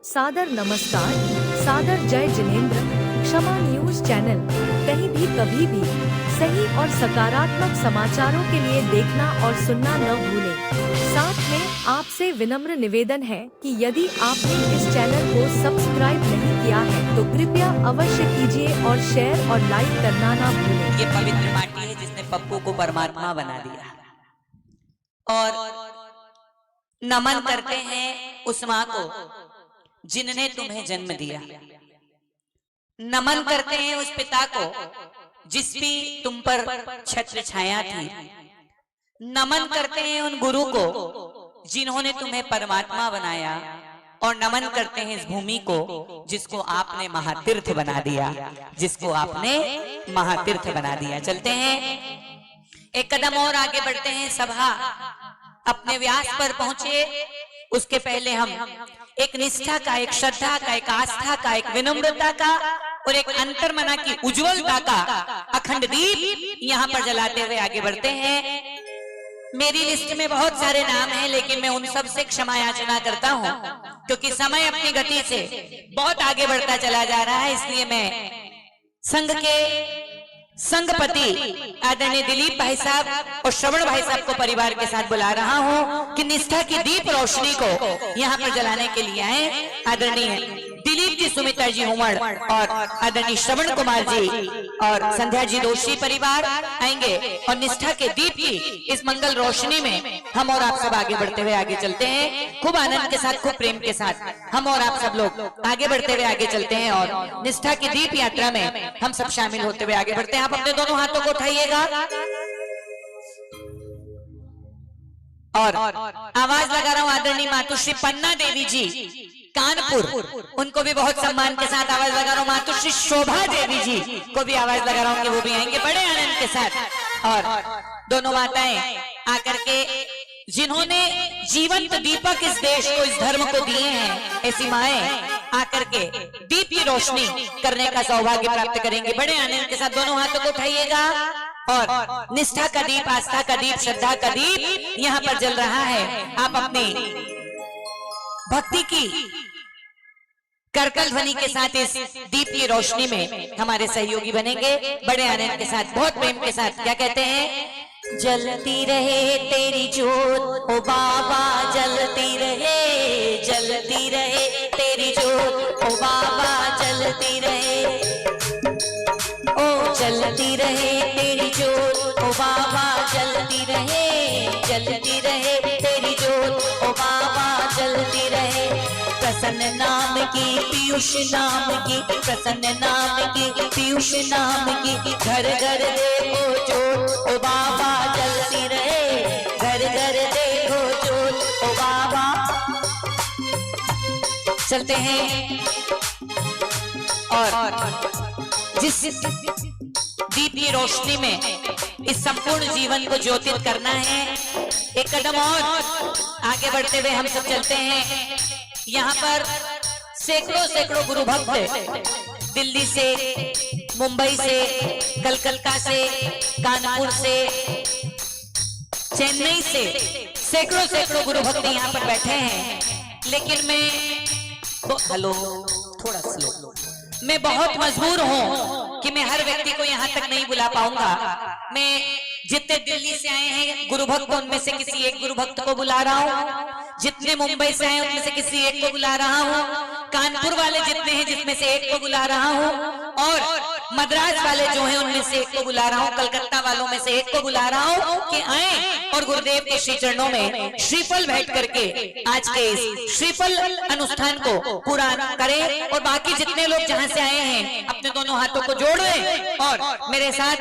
सादर नमस्कार, सादर जय जिनेंद्र। क्षमा न्यूज चैनल कहीं भी कभी भी सही और सकारात्मक समाचारों के लिए देखना और सुनना न भूलें। साथ में आपसे विनम्र निवेदन है कि यदि आपने इस चैनल को सब्सक्राइब नहीं किया है तो कृपया अवश्य कीजिए और शेयर और लाइक करना ना भूलें। ये पवित्र माटी है जिसने पप्पू को परमात्मा बना दिया। और नमन करते हैं उस माँ को जिनने तुम्हें जन्म दिया। नमन करते हैं उस पिता को जिस भी तुम पर छत्र छाया थी। नमन करते हैं उन गुरु को जिन्होंने तुम्हें परमात्मा बनाया। और नमन करते हैं इस भूमि को जिसको आपने महातीर्थ बना दिया, जिसको आपने महातीर्थ बना दिया। चलते हैं, एक कदम और आगे बढ़ते हैं। सभा अपने व्यास पर पहुंचे, उसके पहले हम एक निष्ठा का, एक श्रद्धा का, एक आस्था का, एक विनम्रता का और एक अंतर्मना की उज्जवलता का अखंड दीप यहाँ पर जलाते हुए आगे बढ़ते हैं। मेरी लिस्ट में बहुत सारे नाम हैं, लेकिन मैं उन सब से क्षमा याचना करता हूँ क्योंकि समय अपनी गति से बहुत आगे बढ़ता चला जा रहा है। इसलिए मैं संघ के संघपति आदरणीय दिलीप भाई साहब और श्रवण भाई साहब को परिवार के साथ बुला रहा हूं कि निष्ठा की दीप रोशनी को यहां पर जलाने के लिए आए। आदरणीय दिलीप जी, सुमित्रा जी हुमड़ और आदरणीय श्रवण कुमार जी और संध्या जी दोषी परिवार आएंगे और निष्ठा के दीप की इस मंगल रोशनी में हम और आप सब आगे बढ़ते हुए आगे चलते हैं। खूब आनंद के साथ, खूब प्रेम के साथ हम और आप सब लोग आगे बढ़ते हुए आगे चलते हैं और निष्ठा की दीप यात्रा में हम सब शामिल होते हुए आगे बढ़ते हैं। आप अपने दोनों हाथों को उठाइएगा और आवाज लगा रहा हूं। आदरणीय मातुश्री पन्ना देवी जी कानपुर, उनको भी बहुत सम्मान के साथ आवाज लगा रहा हूं। मातुश्री शोभा देवी जी को भी आवाज लगा रहा हूं कि वो भी आएंगे बड़े आनंद के साथ। और दोनों माताएं आकर के जिन्होंने जीवंत दीपक इस देश को, इस धर्म को दिए हैं, ऐसी माएं आकर के दीप की रोशनी करने का सौभाग्य प्राप्त करेंगे। बड़े आनंद के साथ दोनों हाथों को उठाइएगा और निष्ठा का दीप, आस्था का दीप, श्रद्धा का दीप यहाँ पर जल रहा है। आप अपनी भक्ति की करकल ध्वनि के साथ इस दीप की रोशनी में हमारे सहयोगी बनेंगे बड़े आनंद के साथ, बहुत प्रेम के साथ। क्या कहते हैं? जलती रहे तेरी जोत ओ बाबा, जलती रहे, जलती रहे तेरी जोत ओ बाबा, जलती रहे, ओ जलती रहे तेरी जोत ओ बाबा, जलती रहे, जलती रहे तेरी जोत ओ बाबा, जलती रहे। प्रसन्न नाम की, पीयूष नाम की, प्रसन्न नाम की, पीयूष नाम की, घर घर देखो जोत ओ बाबा, जलती रहे, घर घर देखो जोत ओ बाबा। चलते हैं और जिस दीप की रोशनी में इस संपूर्ण जीवन को ज्योतित करना है, एक कदम और आगे बढ़ते हुए हम सब चलते हैं। यहाँ पर सैकड़ों सैकड़ों गुरु भक्त दिल्ली से, मुंबई से, कलकत्ता से, कानपुर से, चेन्नई से सैकड़ों सैकड़ों गुरु भक्त यहाँ पर बैठे हैं। लेकिन मैं हेलो, थोड़ा स्लो, मैं बहुत मजबूर हूँ कि मैं हर व्यक्ति को यहाँ तक नहीं बुला पाऊंगा। मैं जितने दिल्ली से आए हैं गुरु भक्त, उनमें से किसी एक गुरु भक्त को बुला रहा हूँ। जितने मुंबई से आए उनमें से किसी एक को बुला रहा हूँ। कानपुर वाले जितने हैं जिसमें से एक को बुला रहा हूँ और मद्रास वाले जो हैं उनमें से एक को बुला रहा हूँ। कलकत्ता वालों में से एक को बुला रहा हूँ कि आए और गुरुदेव के श्री चरणों में श्रीफल भेंट करके आज के इस श्रीफल अनुष्ठान को पूरा करें। और बाकी जितने लोग जहां से आए हैं अपने दोनों हाथों को जोड़ लें और मेरे साथ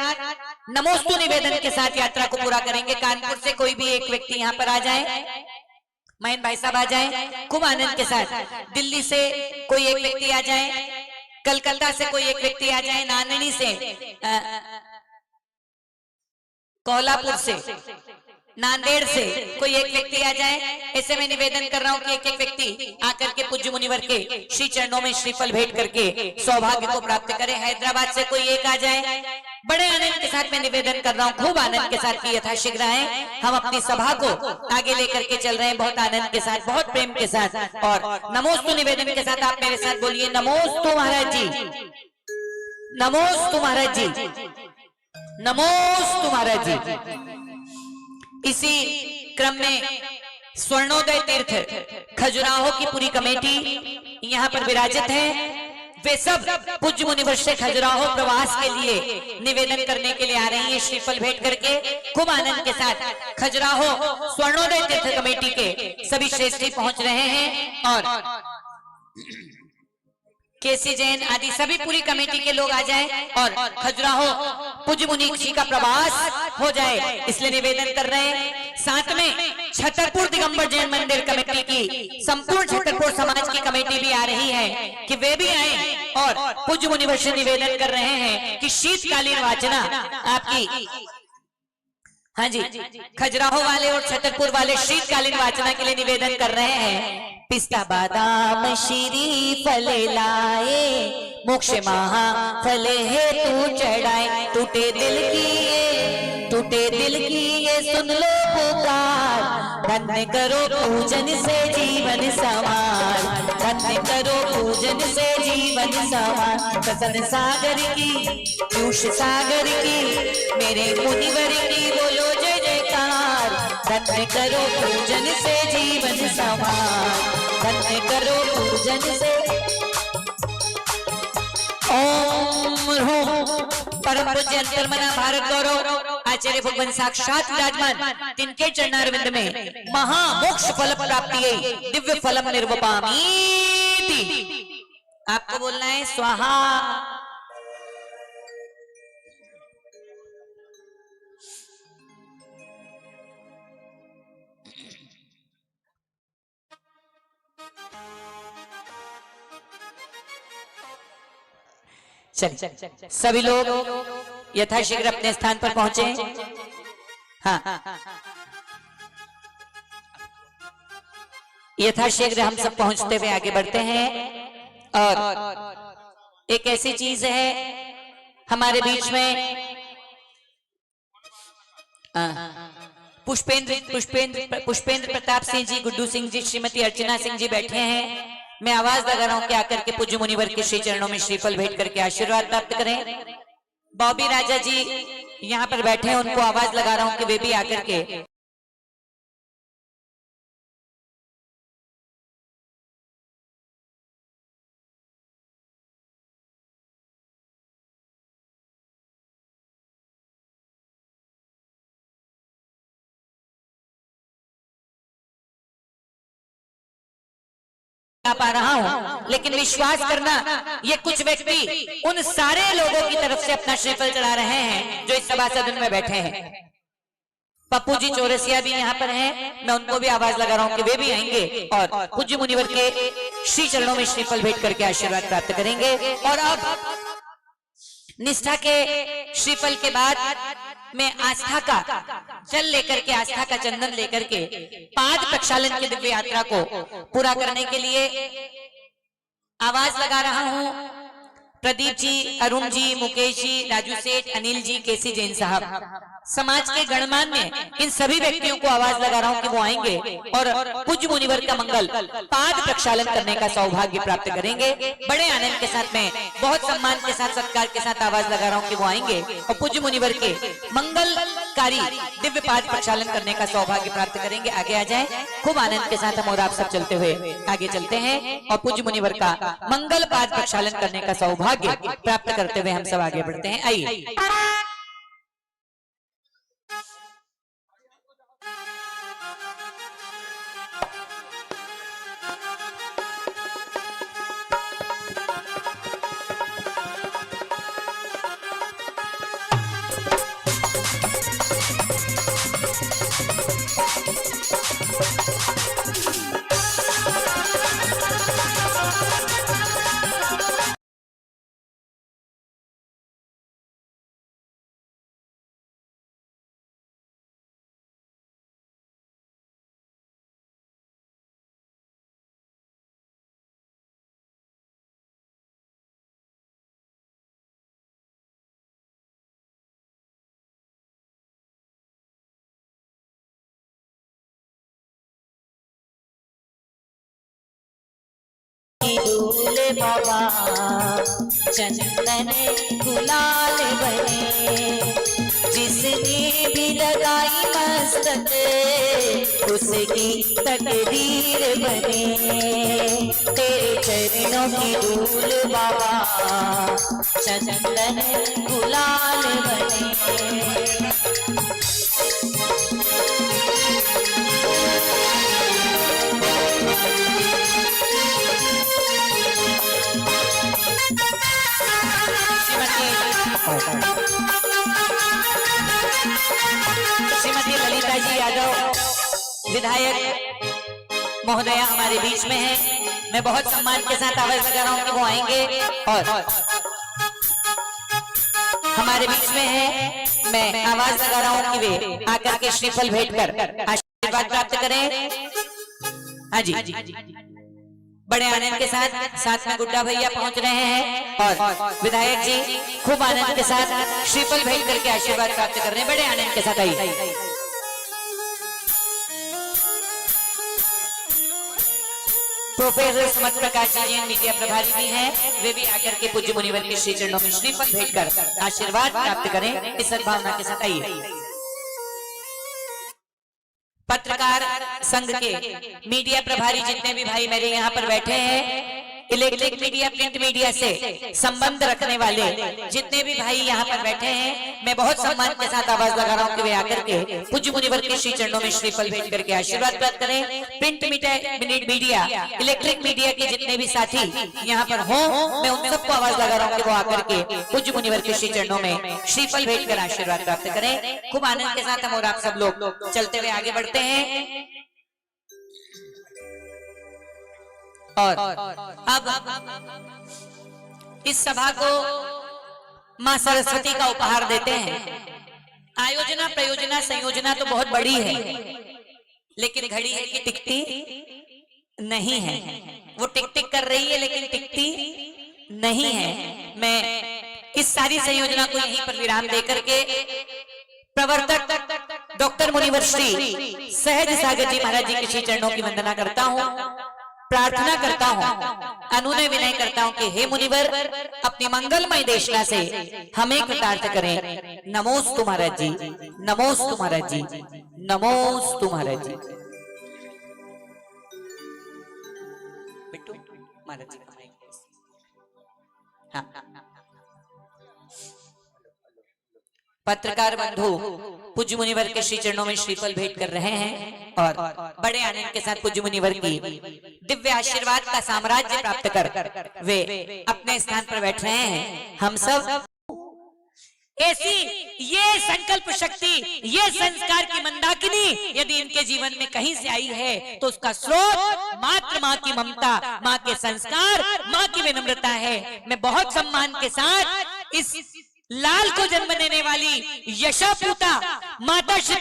नमोस्तु निवेदन के साथ यात्रा को पूरा करेंगे। कानपुर से कोई भी एक व्यक्ति यहाँ पर आ जाए, मयन भाई साहब आ जाए खूब आनंद के साथ। दिल्ली से कोई एक व्यक्ति आ जाए, कलकत्ता से कोई एक व्यक्ति आ जाए, नाननी से, कोल्हापुर से, नांदेड़ से कोई एक व्यक्ति आ जाए। ऐसे मैं निवेदन कर रहा हूँ कि एक एक व्यक्ति आकर के पूज्य मुनिवर के श्री चरणों में श्रीफल भेंट करके सौभाग्य को प्राप्त करे। हैदराबाद से कोई एक आ जाए। बड़े आनंद के साथ मैं निवेदन कर रहा हूँ, खूब आनंद के साथ कि यथाशीघ्र आए। हम अपनी सभा को आगे लेकर के चल रहे हैं, बहुत आनंद के साथ, बहुत प्रेम के साथ। और नमोस्तु निवेदन के साथ आप मेरे साथ बोलिए, नमोस्तु महाराज जी, नमोस्तु महाराज जी, नमोस्तु महाराज जी। इसी क्रम में स्वर्णोदय तीर्थ खजुराहो की पूरी कमेटी यहाँ पर विराजित है। वे सब पूज्य मुनिवर से खजुराहो प्रवास के लिए निवेदन करने के लिए आ रही है श्रीफल भेंट करके। खूब आनंद के साथ खजुराहो स्वर्णोदय तीर्थ कमेटी के सभी श्रेष्ठी पहुंच रहे हैं और केसी जैन आदि सभी पूरी कमेटी के लोग आ जाएं और खजुराहो पूज्य मुनि जी का प्रवास हो जाए, इसलिए निवेदन कर रहे हैं। साथ में छतरपुर दिगंबर जैन मंदिर कमेटी की संपूर्ण छतरपुर समाज की कमेटी भी आ रही है कि वे भी आए और पूज्य मुनिवर से निवेदन कर रहे हैं कि शीतकालीन वाचना आपकी, हाँ जी, खजुराहो वाले और छतरपुर वाले शीतकालीन वाचना के लिए निवेदन कर रहे हैं। पिस्ता बादाम शीरी फल लाए, मोक्ष महा फल है तू चढ़ाए। टूटे दिल की ये सुन लो पुकार, धन्य करो पूजन से जीवन सवार, धन्य करो पूजन से जीवन सवार। कसन सागर की, पीयूष सागर की, मेरे मुनिवर की बोलो जय जयकार। धन्य करो पूजन से जीवन सवार, धन्य करो पूजन से। ओम परम पूज्य अंतर्मना भारत गौरव आचार्य भगवान साक्षात विराजमान, तिनके चरणारविंद में महामोक्ष फल प्राप्ति दिव्य फलम निर्वपामी। आपको बोलना है स्वाहा। चल सभी लोग यथाशीघ्र अपने स्थान पर पहुंचे। हाँ, यथाशीघ्र हम सब पहुंचते हुए आगे बढ़ते हैं। और एक ऐसी चीज है हमारे बीच में, पुष्पेंद्र प्रताप सिंह जी, गुड्डू सिंह जी, श्रीमती अर्चना सिंह जी बैठे हैं। मैं आवाज लगा रहा हूं कि आकर के पूज्य मुनिवर के श्री चरणों में श्रीफल भेंट करके आशीर्वाद प्राप्त करें। बॉबी राजा जी यहाँ पर बैठे हैं, उनको आवाज लगा रहा हूं कि वे भी आकर के पा रहा हूं, लेकिन विश्वास करना, ये कुछ व्यक्ति उन सारे लोगों की तरफ से अपना श्रीफल चढ़ा रहे हैं जो इस सभा सदन में बैठे हैं। पप्पू जी चौरसिया भी यहाँ पर हैं, मैं उनको भी आवाज लगा रहा हूँ कि वे भी आएंगे और पूज्य मुनिवर के श्री चरणों में श्रीफल भेंट करके आशीर्वाद प्राप्त करेंगे। और अब निष्ठा के श्रीफल के बाद मैं आस्था का जल लेकर के, आस्था का चंदन लेकर के पाद प्रक्षालन की दिव्य यात्रा को पूरा करने के लिए आवाज लगा रहा हूं। प्रदीप जी, अरुण जी, मुकेश जी, राजू सेठ, अनिल जी, केसी जैन साहब, समाज के गणमान्य इन सभी व्यक्तियों को आवाज लगा रहा हूं कि वो आएंगे और पूज्य मुनिवर का मंगल पाद प्रक्षालन करने का सौभाग्य प्राप्त करेंगे। बड़े आनंद के साथ में, बहुत सम्मान के साथ, सत्कार के साथ आवाज लगा रहा हूं कि वो आएंगे और पूज्य मुनिवर के मंगलकारी दिव्य पाद प्रक्षालन करने का सौभाग्य प्राप्त करेंगे। आगे आ जाए, खूब आनंद के साथ हम और आप सब चलते हुए आगे चलते हैं और पूज्य मुनिवर का मंगल पाद प्रक्षालन करने का सौभाग्य प्राप्त करते हुए हम सब आगे बढ़ते हैं। आइए। की धूल बाबा चंदन गुलाल बने, जिसने भी लगाई मस्तक उसकी तकदीर बने। तेरे चरणों की धूल बाबा चंदन गुलाल बने। श्रीमती ललिता जी यादव विधायक महोदया हमारे बीच में है। मैं बहुत सम्मान के साथ आवाज लगा रहा हूँ कि वो आएंगे और हमारे बीच में है। मैं आवाज लगा रहा हूँ कि वे आकर के श्रीफल भेंट कर आशीर्वाद प्राप्त करें। हाँ जी, बड़े आनंद के साथ में गुड्डा भैया पहुंच रहे हैं और विधायक जी खूब आनंद के साथ श्रीफल भेंट करके आशीर्वाद प्राप्त कर रहे हैं। बड़े आनंद के साथ आइए। प्रोफेसर सुमत प्रकाश जी मीडिया प्रभारी भी हैं, वे भी आकर के पूज्य मुनिवर के श्री चरणों में श्रीफल भेंट कर आशीर्वाद प्राप्त करें। इस सद्भावना के साथ आइए। पत्रकार संघ के मीडिया प्रभारी जितने भी भाई मेरे यहाँ पर बैठे हैं, इलेक्ट्रिक मीडिया प्रिंट मीडिया से संबंध रखने वाले जितने भी भाई यहाँ पर बैठे हैं, मैं बहुत सम्मान के साथ आवाज लगा रहा हूँ कि वे आकर के पूज्य मुनिवर के श्री चरणों में श्रीफल भेंट करके आशीर्वाद प्राप्त करें। प्रिंट मीडिया इलेक्ट्रिक मीडिया के जितने भी साथी यहाँ पर हों, मैं उन सबको आवाज लगा रहा हूँ कि वो आकर के पूज्य मुनिवर के श्री चरणों में श्रीफल भेंट कर आशीर्वाद प्राप्त करें। खूब आनंद के साथ हम और आप सब लोग चलते हुए आगे बढ़ते हैं। और अब इस सभा को मां सरस्वती का उपहार देते हैं। आयोजना प्रयोजना संयोजना तो बहुत बड़ी है, लेकिन घड़ी है कि टिकती नहीं है। वो टिक टिक कर रही है लेकिन टिकती नहीं है। मैं इस सारी संयोजना को यहीं पर विराम देकर के प्रवर्तक डॉक्टर मुनिवर श्री सहज सागर जी महाराज जी के श्री चरणों की वंदना करता हूँ, प्रार्थना करता हूँ, अनुनय विनय करता हूँ कि हे मुनिवर अपनी मंगलमय देशना से हमें कृतार्थ करें। नमोस्तु महाराज जी, नमोस्तु महाराज जी, नमोस्तु महाराज जी। बिट्टू महाराज जी, हाँ। पत्रकार बंधु पूज्य मुनिवर के श्री चरणों में श्रीफल भेंट कर रहे हैं और बड़े आनंद के साथ पूज्य मुनिवर की दिव्य आशीर्वाद का साम्राज्य प्राप्त कर वे अपने स्थान पर बैठ रहे हैं। हम सब ऐसी ये संकल्प शक्ति, ये संस्कार की मंदाकिनी यदि इनके जीवन में कहीं से आई है तो उसका स्रोत मात्र माँ की ममता, माँ के संस्कार, माँ की विनम्रता है। मैं बहुत सम्मान के साथ इस लाल को जन्म देने वाली यशापूता माता श्री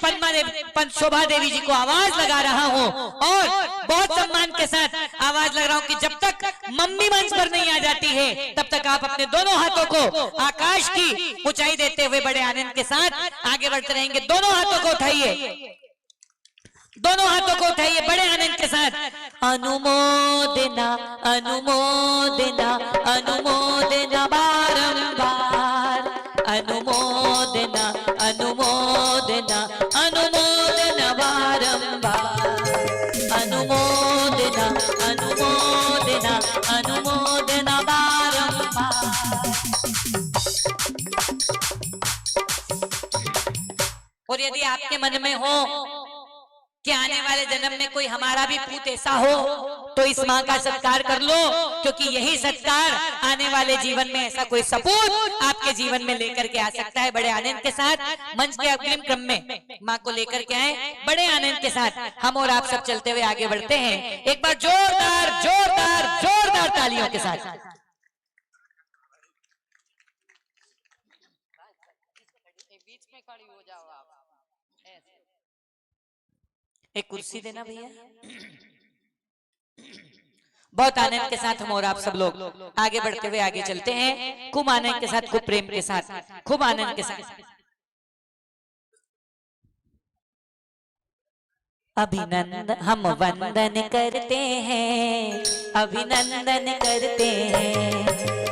शोभा देवी जी को आवाज लगा रहा हूँ और बहुत सम्मान के साथ आवाज लगा रहा हूँ कि जब तक मम्मी मंच पर नहीं आ जाती है तब तक आप अपने दोनों हाथों को आकाश की ऊंचाई देते हुए बड़े आनंद के साथ आगे बढ़ते रहेंगे। दोनों हाथों को उठाइए, दोनों हाथों को उठाइए बड़े आनंद के साथ। अनुमोदना अनुमोदना अनुमोदना बारंबार, अनुमोदना अनुमोदना अनुमोदना बारंबार, अनुमोदना अनुमोदना अनुमोदना बारंबार। और यदि आपके मन में हो कि आने वाले जन्म में कोई हमारा भी पूत ऐसा हो तो इस माँ का सत्कार कर लो, क्योंकि यही सत्कार आने वाले जीवन में ऐसा कोई सपूत आपके जीवन में लेकर के आ सकता है। बड़े आनंद के साथ मंच के अग्रिम क्रम में माँ को लेकर के आए। बड़े आनंद के साथ हम और आप सब चलते हुए आगे बढ़ते हैं। एक बार जोरदार जोरदार जोरदार तालियों के साथ। बीच में खड़ी हो जाओ आप। एक कुर्सी देना भैया। बहुत आनंद के साथ हम और आप सब लोग आगे बढ़ते हुए आगे चलते हैं, खूब आनंद के साथ, खूब प्रेम के साथ, खूब आनंद के साथ। अभिनंदन हम वंदन करते हैं, अभिनंदन करते हैं,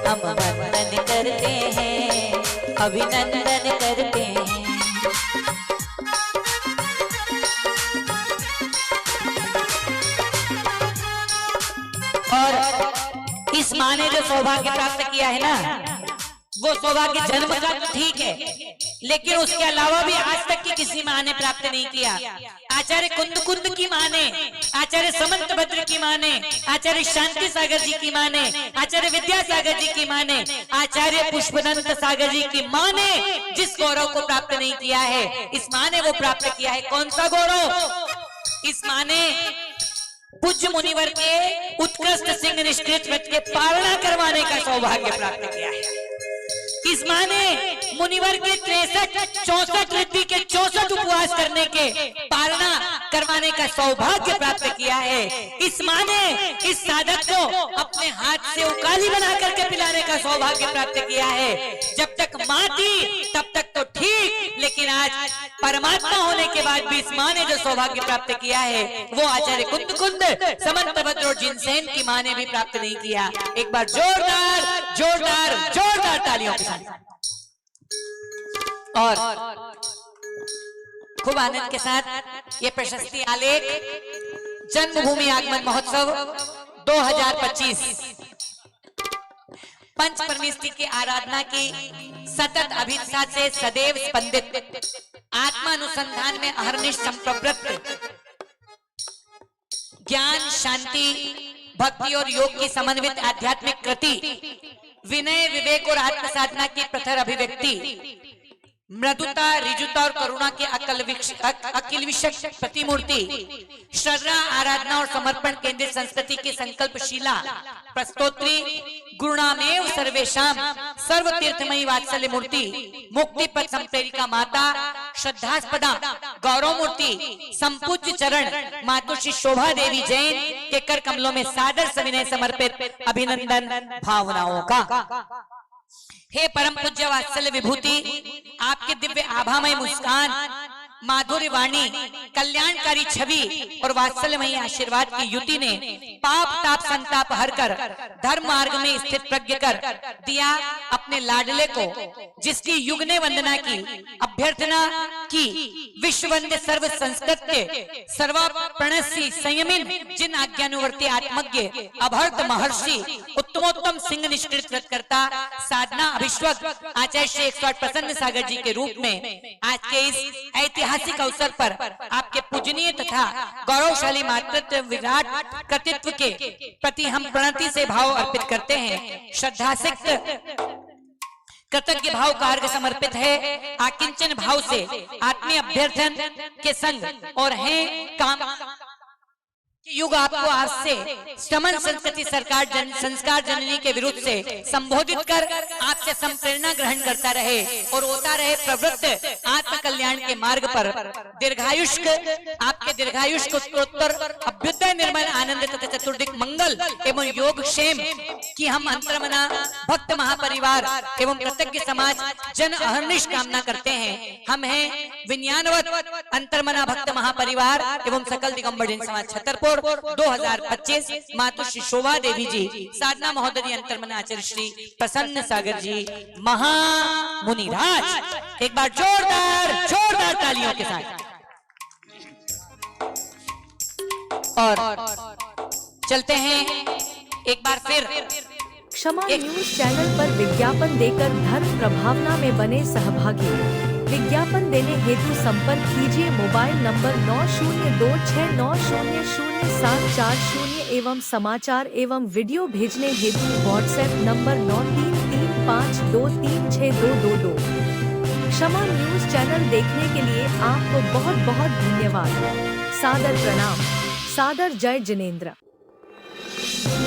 हम वंदन करते हैं, अभिनंदन करते हैं। और इस माँ ने जो सौभाग्य प्राप्त किया है ना, वो सौभाग्य जन्म का तो ठीक है, लेकिन उसके अलावा भी आज तक की किसी माँ ने प्राप्त नहीं किया। आचार्य कुंद की माँ ने, आचार्य समंत भद्र की माँ ने, आचार्य शांति सागर जी की माँ ने, आचार्य विद्यासागर जी की माँ ने, आचार्य पुष्पदंत सागर जी की माँ ने जिस गौरव को प्राप्त नहीं किया है, इस माँ ने वो प्राप्त किया है। कौन सा गौरव? इस माँ ने पूज्य मुनिवर के उत्कृष्ट सिंह निष्कृत व्रत के पालना करवाने का सौभाग्य प्राप्त किया है। इस माँ ने मुनिवर के 63-64 ऋद्धि के 64 उपवास करने के पालना करवाने का सौभाग्य प्राप्त किया है। इस माँ ने इस साधक को अपने हाथ से उकाली बना करके पिलाने का सौभाग्य प्राप्त किया है। जब तक माँ थी तब तक तो ठीक, लेकिन आज परमात्मा होने के बाद भी इस माँ ने जो सौभाग्य प्राप्त किया है वो आचार्य कुंद समंत भद्र और जिनसेन की माँ ने भी प्राप्त नहीं किया। एक बार जोरदार जोरदार जोरदार तालियों के साथ और खूब आनंद के साथ ये प्रशस्ति आलेख जन्मभूमि आगमन महोत्सव 2025 पंच परमेष्टि की आराधना की सतत अभिलाषा से सदैव स्पंदित आत्मा अनुसंधान में अहर्निश संप्रवृत्त ज्ञान शांति भक्ति और योग की समन्वित आध्यात्मिक कृति विनय विवेक और आत्म साधना की प्रखर अभिव्यक्ति मृदुता ऋजुता और करुणा के अकिल विशक प्रतिमूर्ति श्रद्धा आराधना और समर्पण केंद्रित संस्कृति की संकल्पशीला प्रस्तोत्री गुरुनामेव सर्वेशाम सर्व तीर्थमयी वात्सल्य मूर्ति मुक्ति पद संप्रेरिका माता श्रद्धास्पदा गौरव मूर्ति संपूज्य चरण मातुश्री शोभा देवी जैन के कर कमलों में सादर सविनय समर्पित अभिनंदन भावनाओं का। हे परम पूज्य वात्सल्य विभूति, आपके दिव्य आभामय मुस्कान, माधुर्य वाणी, कल्याणकारी छवि और वात्सल्यमयी आशीर्वाद की युति ने पाप ताप संताप हर कर धर्म मार्ग में स्थित प्रज्ञ कर दिया अपने लाडले को, जिसकी युग ने वंदना की अभ्यर्थना की। विश्व वंद्य सर्व संस्कृत के सर्वप्रणसी संयमिन जिन आज्ञानुवर्ती आत्मज्ञ अभर्त महर्षि उत्तमोत्तम सिंह निष्कृत व्रतकर्ता साधना अभिश्वक आचार्य श्री 108 प्रसन्न सागर जी के रूप में आज के इस ऐतिहासिक अवसर पर आपके पूजनीय तथा गौरवशाली मातृत्व विराट कृतित्व के प्रति हम प्रणति से भाव अर्पित करते हैं। श्रद्धा से कृतज्ञ भाव का अर्घ समर्पित है। आकिंचन भाव से आत्मीय अभ्यर्थन के संग और है काम युग आपको आज से समन संस्कृति सरकार संस्कार जननी के विरुद्ध से संबोधित कर आपसे संप्रेरणा ग्रहण करता रहे और होता रहे प्रवृत्त आत्म कल्याण के मार्ग पर दीर्घायुष्क आपके दीर्घायुष्क उत्तरोत्तर अभ्युदय निर्मल आनंद तथा चतुर्दिक मंगल एवं योग क्षेम की हम अंतर्मना भक्त महापरिवार एवं कृतज्ञ समाज जन अहर्निश कामना करते हैं। हम हैं विज्ञानवत अंतर्मना भक्त महापरिवार एवं सकल दिगंबर जैन समाज छतरपुर 2025 मातुश्री शोभा देवी जी साधना महोदय अंतर्मना आचार्य श्री प्रसन्न सागर जी महामुनिराज। एक बार जोरदार जोरदार तालियों के साथ और चलते हैं एक बार फिर क्षमा न्यूज चैनल पर विज्ञापन देकर धर्म प्रभावना में बने सहभागी। विज्ञापन देने हेतु संपर्क कीजिए मोबाइल नंबर 9026900740 एवं समाचार एवं वीडियो भेजने हेतु व्हाट्सएप नंबर 9335236222। क्षमा न्यूज चैनल देखने के लिए आपको बहुत बहुत धन्यवाद। सादर प्रणाम। सादर जय जिनेंद्र।